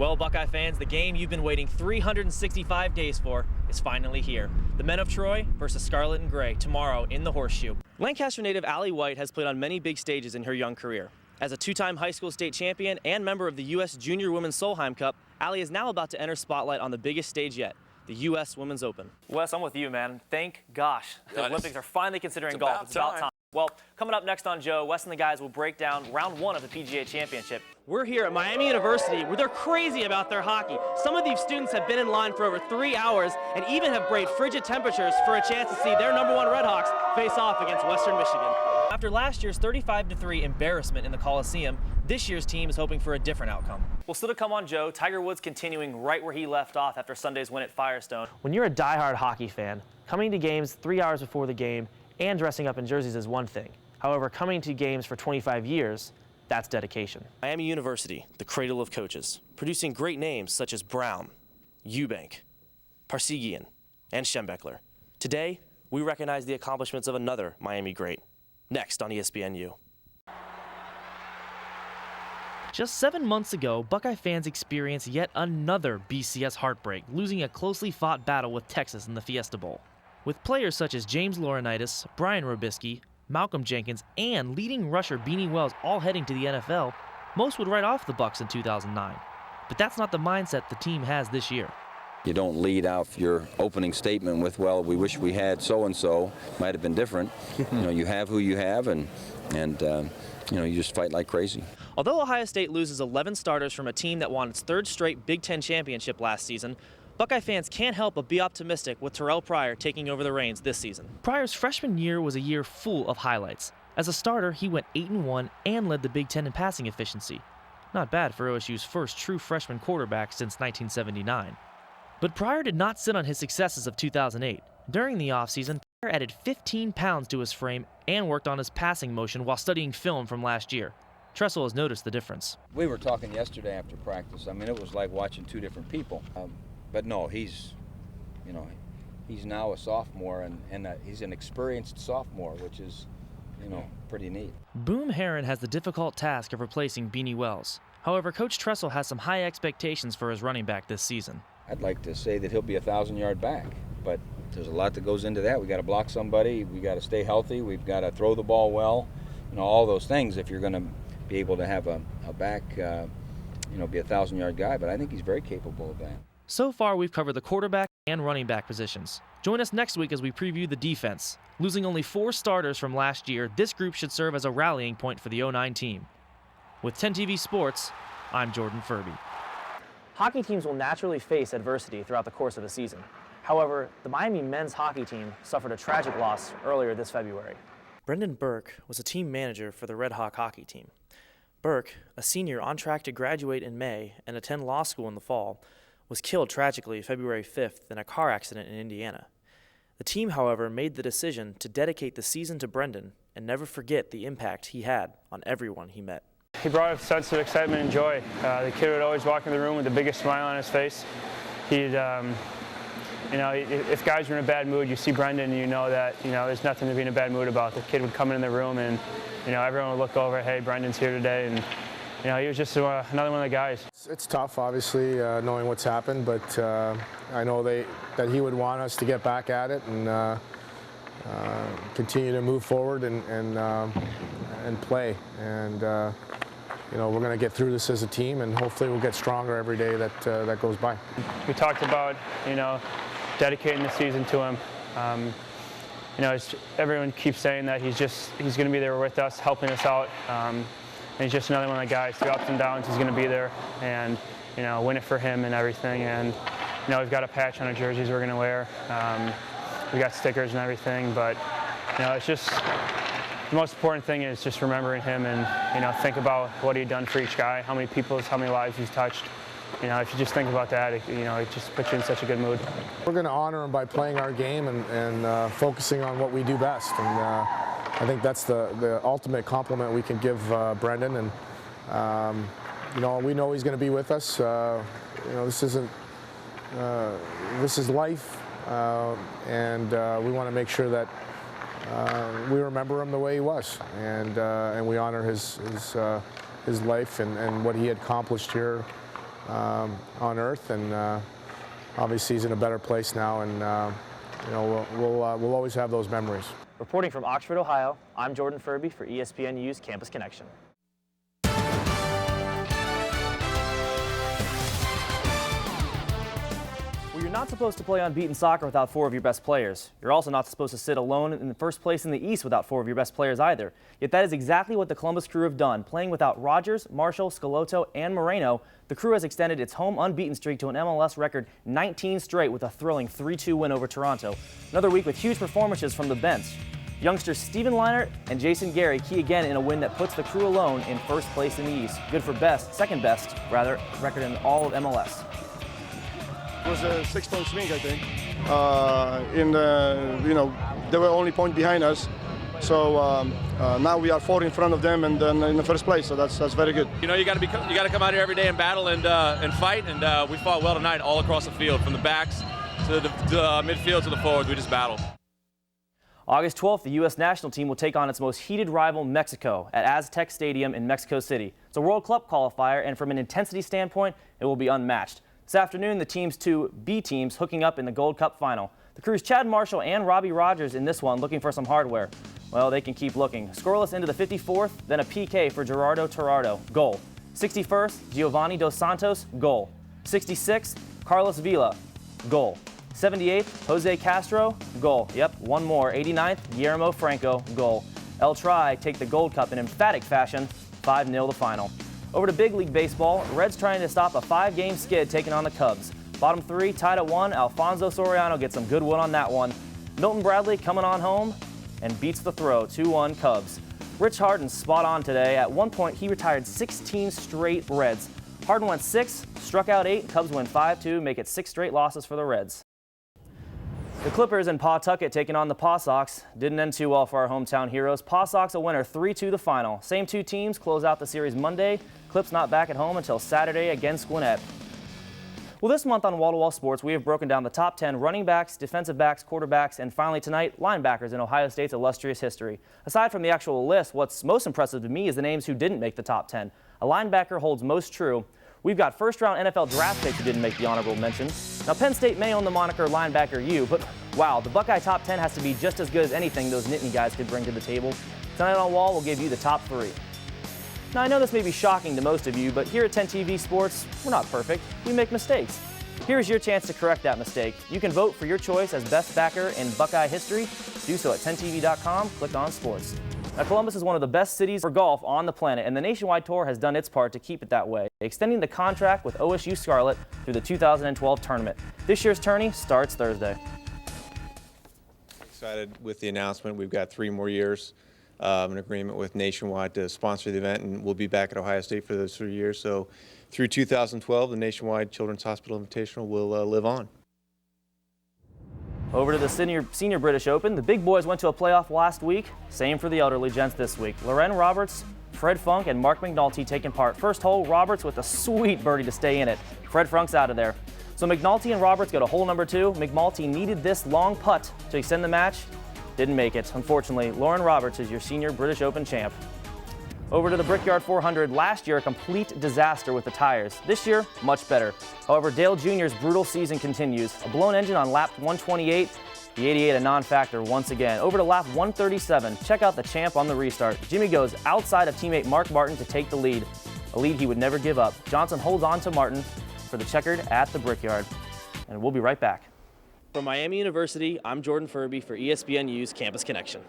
Well, Buckeye fans, the game you've been waiting 365 days for is finally here. The Men of Troy versus Scarlet and Gray tomorrow in the Horseshoe. Lancaster native Allie White has played on many big stages in her young career. As a two-time high school state champion and member of the U.S. Junior Women's Solheim Cup, Allie is now about to enter spotlight on the biggest stage yet, the U.S. Women's Open. Wes, I'm with you, man. Thank gosh the Olympics are finally considering golf. It's about time. Well, coming up next on Joe, Wes and the guys will break down round one of the PGA Championship. We're here at Miami University where they're crazy about their hockey. Some of these students have been in line for over 3 hours and even have braved frigid temperatures for a chance to see their #1 Redhawks face off against Western Michigan. After last year's 35-3 embarrassment in the Coliseum, this year's team is hoping for a different outcome. Well, still to come on Joe, Tiger Woods continuing right where he left off after Sunday's win at Firestone. When you're a diehard hockey fan, coming to games 3 hours before the game and dressing up in jerseys is one thing. However, coming to games for 25 years, that's dedication. Miami University, the cradle of coaches, producing great names such as Brown, Eubank, Parsegian, and Schembechler. Today, we recognize the accomplishments of another Miami great. Next on ESPNU. Just 7 months ago, Buckeye fans experienced yet another BCS heartbreak, losing a closely fought battle with Texas in the Fiesta Bowl. With players such as James Laurinaitis, Brian Robisky, Malcolm Jenkins, and leading rusher Beanie Wells all heading to the NFL, most would write off the Bucs in 2009. But that's not the mindset the team has this year. You don't lead out your opening statement with, well, we wish we had so-and-so. Might have been different. You have who you have, and you just fight like crazy. Although Ohio State loses 11 starters from a team that won its third straight Big Ten championship last season, Buckeye fans can't help but be optimistic with Terrell Pryor taking over the reins this season. Pryor's freshman year was a year full of highlights. As a starter, he went 8-1 and led the Big Ten in passing efficiency. Not bad for OSU's first true freshman quarterback since 1979. But Pryor did not sit on his successes of 2008. During the offseason, Pryor added 15 pounds to his frame and worked on his passing motion while studying film from last year. Tressel has noticed the difference. We were talking yesterday after practice. I mean, it was like watching two different people. But no, he's now a sophomore, and he's an experienced sophomore, which is, pretty neat. Boom Herron has the difficult task of replacing Beanie Wells. However, Coach Tressel has some high expectations for his running back this season. I'd like to say that he'll be a 1,000-yard back, but there's a lot that goes into that. We got to block somebody, we got to stay healthy, we've got to throw the ball well, all those things if you're going to be able to have a back, be a 1,000-yard guy. But I think he's very capable of that. So far, we've covered the quarterback and running back positions. Join us next week as we preview the defense. Losing only 4 starters from last year, this group should serve as a rallying point for the '09 team. With 10 TV Sports, I'm Jordan Furbee. Hockey teams will naturally face adversity throughout the course of a season. However, the Miami men's hockey team suffered a tragic loss earlier this February. Brendan Burke was a team manager for the Red Hawk hockey team. Burke, a senior on track to graduate in May and attend law school in the fall, was killed tragically February 5th in a car accident in Indiana. The team, however, made the decision to dedicate the season to Brendan and never forget the impact he had on everyone he met. He brought a sense of excitement and joy. The kid would always walk in the room with the biggest smile on his face. He'd, if guys were in a bad mood, you see Brendan and you know that, there's nothing to be in a bad mood about. The kid would come in the room and, everyone would look over, hey, Brendan's here today. And, he was just another one of the guys. It's tough, obviously, knowing what's happened, but I know that he would want us to get back at it and continue to move forward and play. And we're going to get through this as a team, and hopefully we'll get stronger every day that goes by. We talked about, dedicating the season to him. Everyone keeps saying that he's going to be there with us, helping us out. And he's just another one of the guys. Through ups and downs, he's going to be there and, win it for him and everything. And, we've got a patch on our jerseys we're going to wear. We got stickers and everything, but, it's just the most important thing is just remembering him and, think about what he'd done for each guy, how many lives he's touched. If you just think about that, it just puts you in such a good mood. We're going to honor him by playing our game and focusing on what we do best. And I think that's the ultimate compliment we can give Brendan. And, we know he's going to be with us. This is life. And we want to make sure that we remember him the way he was, and we honor his life and what he had accomplished here on earth, and obviously he's in a better place now, and you know, we'll always have those memories. Reporting from Oxford, Ohio, I'm Jordan Furbee for ESPN News Campus Connection. Well, you're not supposed to play unbeaten soccer without 4 of your best players. You're also not supposed to sit alone in the first place in the East without 4 of your best players either. Yet that is exactly what the Columbus Crew have done. Playing without Rogers, Marshall, Scalotto, and Moreno, the Crew has extended its home unbeaten streak to an MLS record 19 straight with a thrilling 3-2 win over Toronto. Another week with huge performances from the bench. Youngsters Steven Leinart and Jason Gary key again in a win that puts the Crew alone in first place in the East. Good for second best record in all of MLS. It was a 6-point swing, I think. You know, they were only point behind us. So now we are 4 in front of them and then in the first place. So that's very good. You know, you got to come out here every day and battle and fight. And we fought well tonight, all across the field, from the backs to the midfield to the forwards. We just battled. August 12th, the U.S. national team will take on its most heated rival, Mexico, at Aztec Stadium in Mexico City. It's a World Cup qualifier, and from an intensity standpoint, it will be unmatched. This afternoon, the team's 2 B teams hooking up in the Gold Cup final. The Crew's Chad Marshall and Robbie Rogers in this one looking for some hardware. Well, they can keep looking. Scoreless into the 54th, then a PK for Gerardo Torrado, goal. 61st, Giovanni Dos Santos, goal. 66th, Carlos Vila, goal. 78th, Jose Castro, goal. Yep, one more. 89th, Guillermo Franco, goal. El Tri take the Gold Cup in emphatic fashion, 5-0 the final. Over to Big League Baseball, Reds trying to stop a 5-game skid taking on the Cubs. Bottom 3 tied at 1. Alfonso Soriano gets some good wood on that one. Milton Bradley coming on home and beats the throw, 2-1 Cubs. Rich Harden's spot on today. At one point, he retired 16 straight Reds. Harden went 6, struck out 8. Cubs win 5-2, make it 6 straight losses for the Reds. The Clippers in Pawtucket taking on the Paw Sox. Didn't end too well for our hometown heroes. Paw Sox a winner, 3-2 the final. Same 2 teams close out the series Monday. Clips not back at home until Saturday against Gwinnett. Well, this month on Wall to Wall Sports, we have broken down the top 10 running backs, defensive backs, quarterbacks, and finally tonight, linebackers in Ohio State's illustrious history. Aside from the actual list, what's most impressive to me is the names who didn't make the top 10. A linebacker holds most true. We've got first-round NFL draft picks who didn't make the honorable mention. Now, Penn State may own the moniker linebacker U, but wow, the Buckeye top 10 has to be just as good as anything those Nittany guys could bring to the table. Tonight on Wall, we'll give you the top 3. Now, I know this may be shocking to most of you, but here at 10 TV Sports, we're not perfect. We make mistakes. Here's your chance to correct that mistake. You can vote for your choice as best backer in Buckeye history. Do so at 10tv.com. Click on Sports. Now, Columbus is one of the best cities for golf on the planet, and the Nationwide Tour has done its part to keep it that way, extending the contract with OSU Scarlet through the 2012 tournament. This year's tourney starts Thursday. Excited with the announcement. We've got 3 more years. An agreement with Nationwide to sponsor the event, and we'll be back at Ohio State for those 3 years. So through 2012, the Nationwide Children's Hospital Invitational will live on. Over to the Senior British Open. The big boys went to a playoff last week. Same for the elderly gents this week. Loren Roberts, Fred Funk, and Mark McNulty taking part. First hole, Roberts with a sweet birdie to stay in it. Fred Funk's out of there. So McNulty and Roberts go to hole number 2. McNulty needed this long putt to extend the match. Didn't make it. Unfortunately, Loren Roberts is your Senior British Open champ. Over to the Brickyard 400. Last year, a complete disaster with the tires. This year, much better. However, Dale Jr.'s brutal season continues. A blown engine on lap 128. The 88 a non-factor once again. Over to lap 137. Check out the champ on the restart. Jimmy goes outside of teammate Mark Martin to take the lead. A lead he would never give up. Johnson holds on to Martin for the checkered at the Brickyard. And we'll be right back. From Miami University, I'm Jordan Furbee for ESPN News Campus Connection.